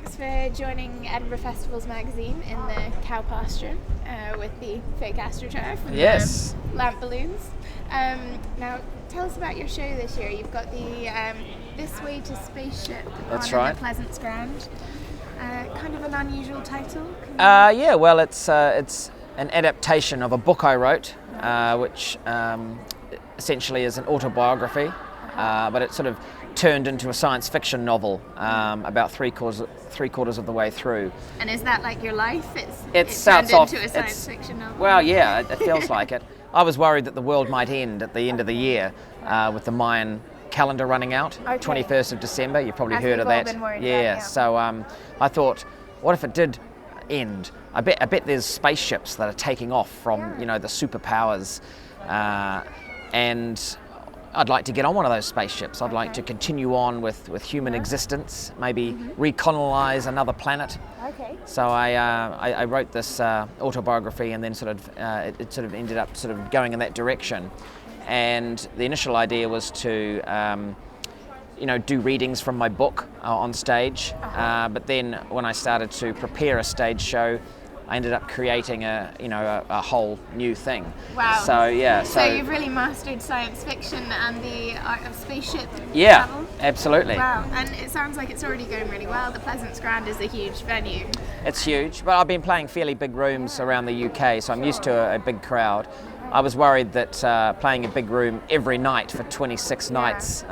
thanks for joining Edinburgh Festival's magazine in the cow pasture with the fake astroturf and the lamp balloons. Now, tell us about your show this year. You've got the This Way to Spaceship on the Pleasance Courtyard. Kind of an unusual title. It's an adaptation of a book I wrote, which essentially is an autobiography, but it sort of turned into a science fiction novel about three quarters of the way through. And is that like your life? It's turned into a science fiction novel? Well, yeah, it feels like it. I was worried that the world might end at the end of the year with the Mayan calendar running out, 21st of December. You've probably heard of that. So I thought, what if it did end? I bet there's spaceships that are taking off from the superpowers, and I'd like to get on one of those spaceships. I'd like to continue on with human existence, maybe recolonize another planet. So I wrote this autobiography, and then it sort of ended up sort of going in that direction. And the initial idea was to do readings from my book on stage, but then when I started to prepare a stage show, I ended up creating a whole new thing. Wow. So you've really mastered science fiction and the art of spaceship travel? Absolutely. Wow, and it sounds like it's already going really well. The Pleasance Grand is a huge venue. It's huge, but I've been playing fairly big rooms around the UK, so I'm used to a big crowd. I was worried that playing a big room every night for 26 nights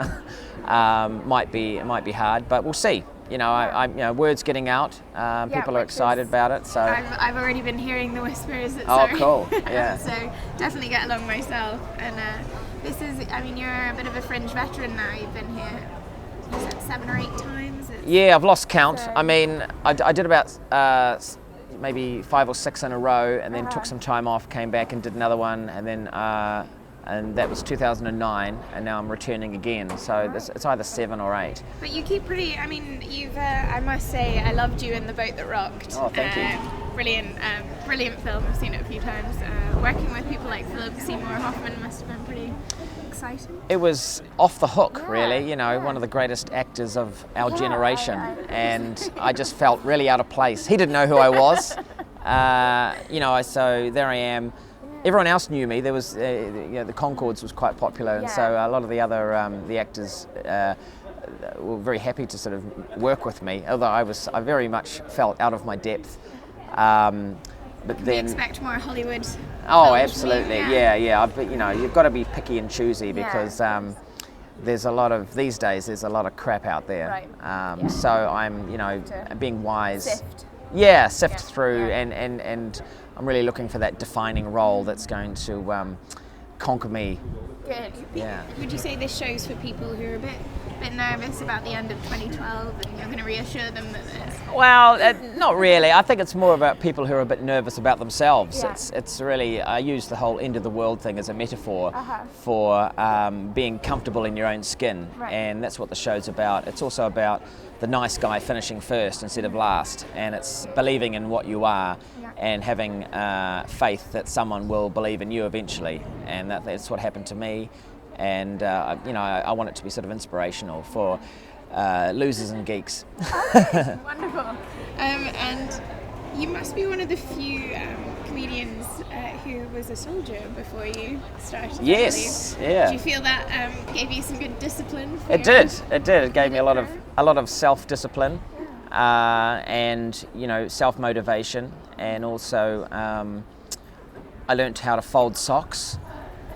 might be hard, but we'll see. Word's getting out. People are excited about it. So I've already been hearing the whispers. Cool. Yeah. So definitely get along myself. And this is, you're a bit of a fringe veteran now. You've been here, you said 7 or 8 times. Yeah, I've lost count. I did about maybe 5 or 6 in a row, and then took some time off, came back and did another one, and then and that was 2009, and now I'm returning again. So it's either 7 or 8. But you keep pretty. You've. I must say, I loved you in The Boat That Rocked. Oh, thank you. Brilliant film. I've seen it a few times. Working with people like Philip Seymour Hoffman must have been pretty exciting. It was off the hook, really. One of the greatest actors of our generation, and I just felt really out of place. He didn't know who I was. So there I am. Everyone else knew me. There was, the Concords was quite popular, and so a lot of the other the actors were very happy to sort of work with me. Although I very much felt out of my depth. But then we expect more Hollywood. Oh, absolutely, yeah. But you've got to be picky and choosy because there's a lot of these days. There's a lot of crap out there. Right. So I'm being wise. Sift through and I'm really looking for that defining role that's going to conquer me. Good. Yeah. Would you say this show's for people who are a bit nervous about the end of 2012, and you're going to reassure them that there's... Well, not really. I think it's more about people who are a bit nervous about themselves. Yeah. It's really, I use the whole end of the world thing as a metaphor for being comfortable in your own skin, and that's what the show's about. It's also about the nice guy finishing first instead of last, and it's believing in what you are and having faith that someone will believe in you eventually, and that's what happened to me. And I want it to be sort of inspirational for losers and geeks. Okay, wonderful. And you must be one of the few comedians who was a soldier before you started. Yes, yeah. Did you feel that gave you some good discipline? It did. It gave me a lot of self-discipline, and self-motivation, and also I learnt how to fold socks.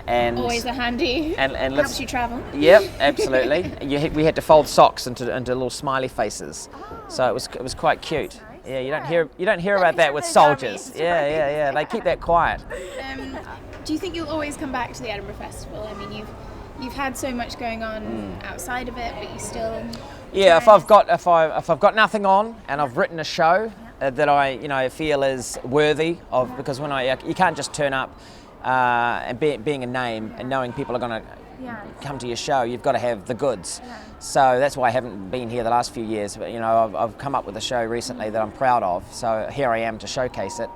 And always a handy. And helps you travel. Yep, absolutely. We had to fold socks into little smiley faces, so it was quite cute. Nice. Yeah, you don't hear about that with soldiers. Yeah. They keep that quiet. Do you think you'll always come back to the Edinburgh Festival? You've had so much going on outside of it, but you still. Yeah, if I've got nothing on and I've written a show that I feel is worthy of, because you can't just turn up. And being a name and knowing people are going to come to your show, you've got to have the goods. So that's why I haven't been here the last few years. But I've come up with a show recently that I'm proud of. So here I am to showcase it.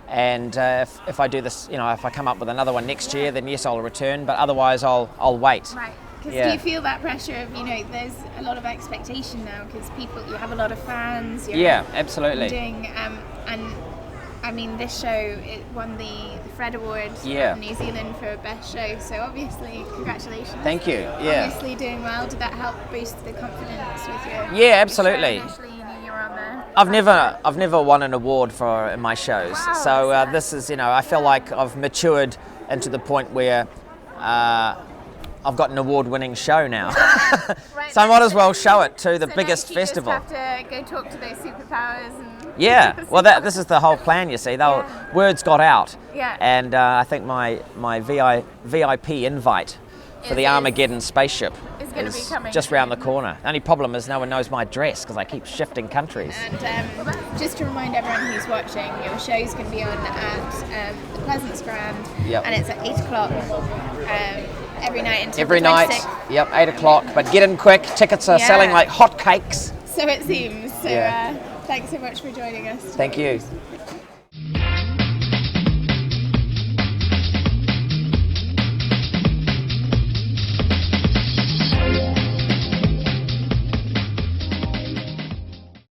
And if I do this, if I come up with another one next year, then yes, I'll return. But otherwise, I'll wait. Right. Because do you feel that pressure of, there's a lot of expectation now because you have a lot of fans. Yeah, absolutely. Doing, and I mean, this show, it won the Fred Award in New Zealand for Best Show, so obviously, congratulations. Thank you, yeah. Obviously doing well. Did that help boost the confidence with your Yeah, absolutely. Your show initially, you were on there? I've never won an award for in my shows, so this is, I feel like I've matured into the point where I've got an award-winning show now. Right, so I might as well show it to the biggest next festival. You just have to go talk to those superpowers and... Yeah, well, this is the whole plan, you see. Words got out, and I think my VIP invite for the Armageddon Spaceship is going to be coming just round the corner. The only problem is no one knows my address because I keep shifting countries. And just to remind everyone who's watching, your show's going to be on at the Pleasance Grand, and it's at 8 o'clock every night until every the 26th. night, yep, 8 o'clock. But get in quick. Tickets are selling like hotcakes. So it seems. So thanks so much for joining us. Thank you.